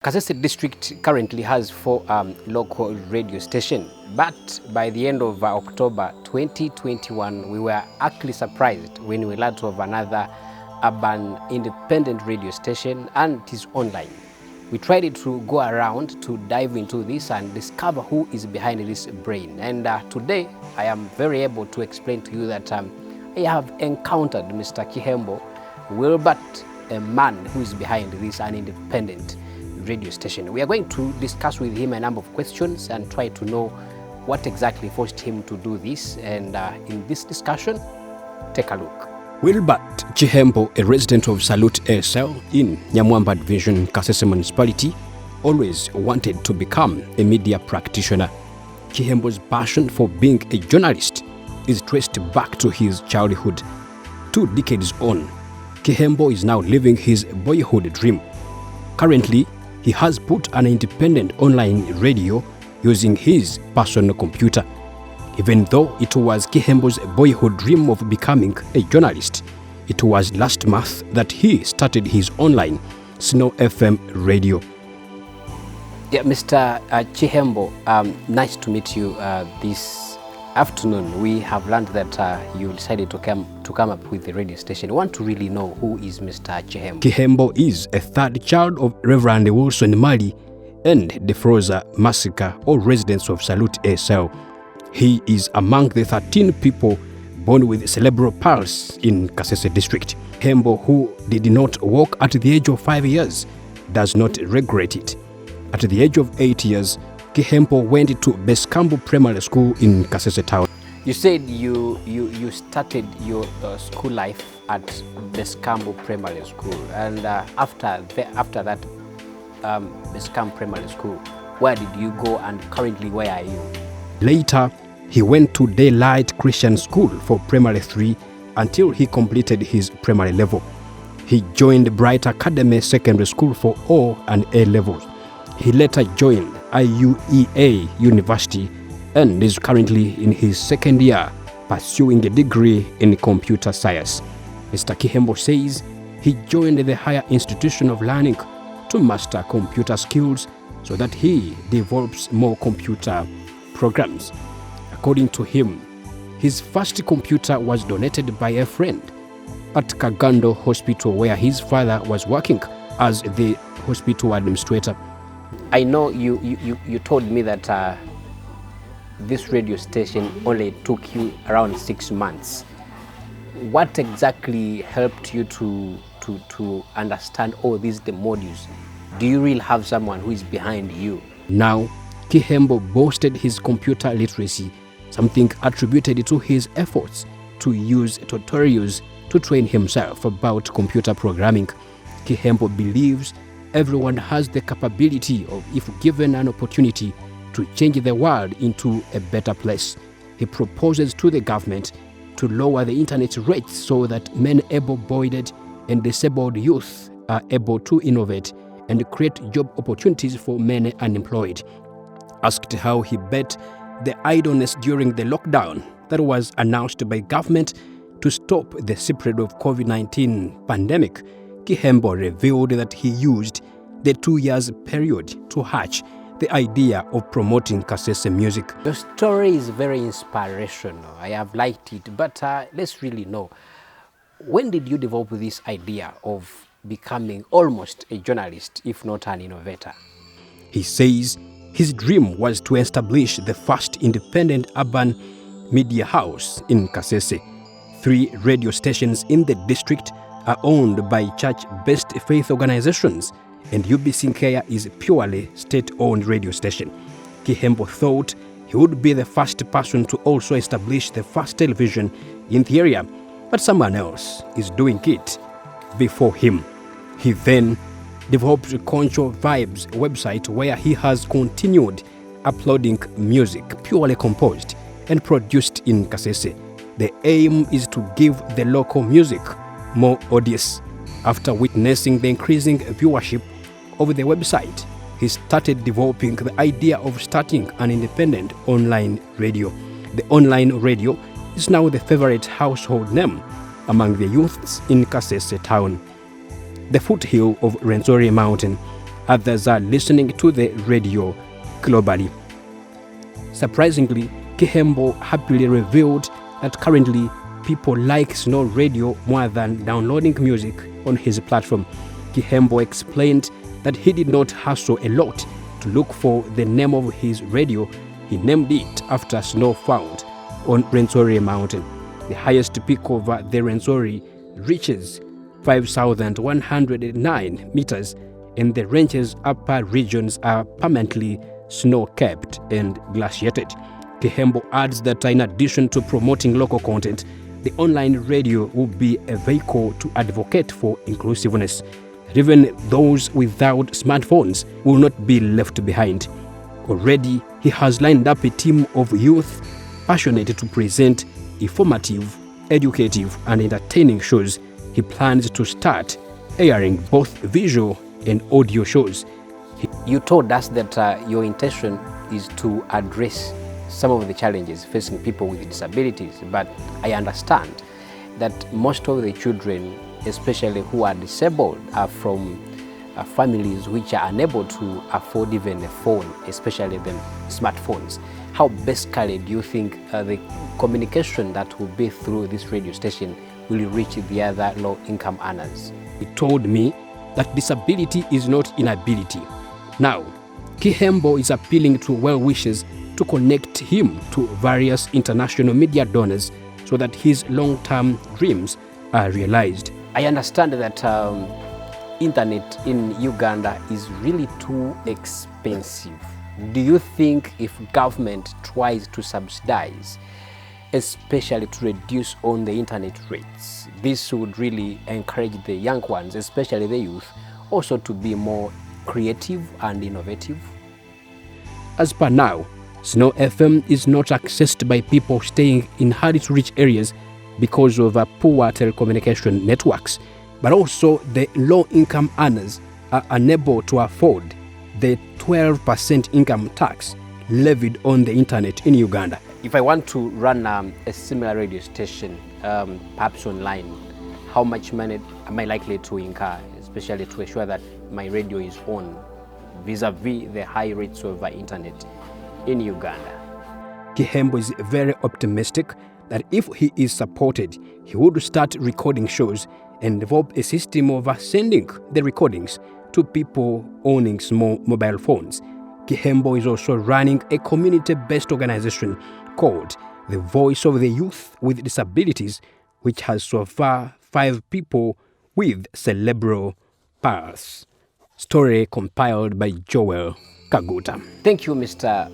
Kasese district currently has 4 local radio stations, but by the end of October 2021, we were actually surprised when we learned of another urban independent radio station, and it is online. We tried to go around to dive into this and discover who is behind this brain. And today, I am very able to explain to you that I have encountered Mr. Kihembo Wilbert, a man who is behind this independent radio station. We are going to discuss with him a number of questions and try to know what exactly forced him to do this. And in this discussion, take a look. Wilbert Kihembo, a resident of Saluti A in Nyamwamba Division, Kasese Municipality, always wanted to become a media practitioner. Kihembo's passion for being a journalist is traced back to his childhood. 2 decades on, Kihembo is now living his boyhood dream. Currently, he has put an independent online radio using his personal computer. Even though it was Kihembo's boyhood dream of becoming a journalist, it was last month that he started his online Snow FM radio. Yeah, Mr. Kihembo, nice to meet you this afternoon. We have learned that you decided to come up with the radio station. I want to really know who is Mr. Kihembo. Kihembo is a 3rd child of Reverend Wilson Mali and Defroza Massacre, all residents of Saluti A. He is among the 13 people born with cerebral palsy in Kasese district. Kihembo, who did not walk at the age of 5 years, does not regret it. At the age of 8 years, Kihembo went to Beskambo Primary School in Kasese town. You said you started your school life at Beskambo Primary School, and after that Beskambo Primary School, where did you go, and currently where are you? Later, he went to Daylight Christian School for Primary 3 until he completed his primary level. He joined Bright Academy Secondary School for O and A levels. He later joined IUEA University and is currently in his 2nd year pursuing a degree in computer science. Mr. Kihembo says he joined the higher institution of learning to master computer skills so that he develops more computer programs. According to him, his first computer was donated by a friend at Kagando Hospital, where his father was working as the hospital administrator. I know you told me that this radio station only took you around 6 months. What exactly helped you to understand all these the modules? Do you really have someone who is behind you? Now, Kihembo boasted his computer literacy, something attributed to his efforts to use tutorials to train himself about computer programming. Kihembo believes everyone has the capability of, if given an opportunity, to change the world into a better place. He proposes to the government to lower the internet rates so that men able-bodied and disabled youth are able to innovate and create job opportunities for many unemployed. Asked how he bet the idleness during the lockdown that was announced by government to stop the spread of COVID-19 pandemic, Kihembo revealed that he used the 2 years period to hatch the idea of promoting Kasese music. Your story is very inspirational. I have liked it, but let's really know, when did you develop this idea of becoming almost a journalist, if not an innovator? He says his dream was to establish the first independent urban media house in Kasese. 3 radio stations in the district are owned by church-based faith organizations, and UBC Nkaya is a purely state-owned radio station. Kihembo thought he would be the first person to also establish the first television in the area, but someone else is doing it before him. He then developed Concho Vibes website, where he has continued uploading music purely composed and produced in Kasese. The aim is to give the local music more audience. After witnessing the increasing viewership of the website, he started developing the idea of starting an independent online radio. The online radio is now the favorite household name among the youths in Kasese town. The foothill of Rwenzori Mountain others are listening to the radio globally. Surprisingly, Kihembo happily revealed that currently people like Snow Radio more than downloading music on his platform. Kihembo explained that he did not hustle a lot to look for the name of his radio. He named it after snow found on Rwenzori Mountain. The highest peak of the Rwenzori reaches 5,109 meters, and the range's upper regions are permanently snow-capped and glaciated. Kihembo adds that in addition to promoting local content, the online radio will be a vehicle to advocate for inclusiveness. Even those without smartphones will not be left behind. Already, he has lined up a team of youth passionate to present informative, educative, and entertaining shows. He plans to start airing both visual and audio shows. You told us that your intention is to address some of the challenges facing people with disabilities, but I understand that most of the children, especially who are disabled, are from families which are unable to afford even a phone, especially the smartphones. How basically do you think the communication that will be through this radio station will reach the other low-income earners? He told me that disability is not inability. Now, Kihembo is appealing to well-wishers to connect him to various international media donors so that his long-term dreams are realized. I understand that internet in Uganda is really too expensive. Do you think if government tries to subsidize, especially to reduce on the internet rates, this would really encourage the young ones, especially the youth, also to be more creative and innovative? As per now, Snow FM is not accessed by people staying in hard-to-reach areas because of poor telecommunication networks, but also the low-income earners are unable to afford the 12% income tax levied on the internet in Uganda. If I want to run a similar radio station, perhaps online, how much money am I likely to incur, especially to ensure that my radio is on vis-a-vis the high rates of internet in Uganda? Kihembo is very optimistic that if he is supported, he would start recording shows and develop a system of sending the recordings to people owning small mobile phones. Kihembo is also running a community-based organization called the Voice of the Youth with Disabilities, which has so far 5 people with cerebral palsy. Story compiled by Joel Kaguta. Thank you, Mr.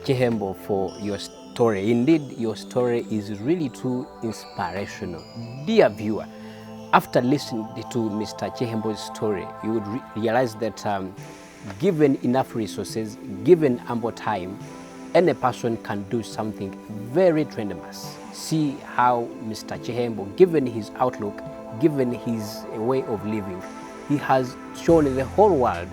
Kihembo, for your story. Indeed, your story is really too inspirational. Dear viewer, after listening to Mr. Kihembo's story, you would realize that given enough resources, given ample time, any person can do something very tremendous. See how Mr. Kihembo, given his outlook, given his way of living, he has shown the whole world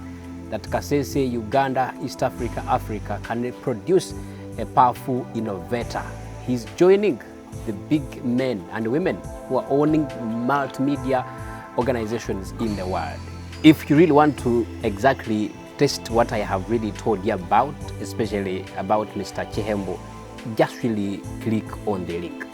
that Kasese, Uganda, East Africa, Africa can produce a powerful innovator. He's joining the big men and women who are owning multimedia organizations in the world. If you really want to exactly test what I have really told you about, especially about Mr. Kihembo, just really click on the link.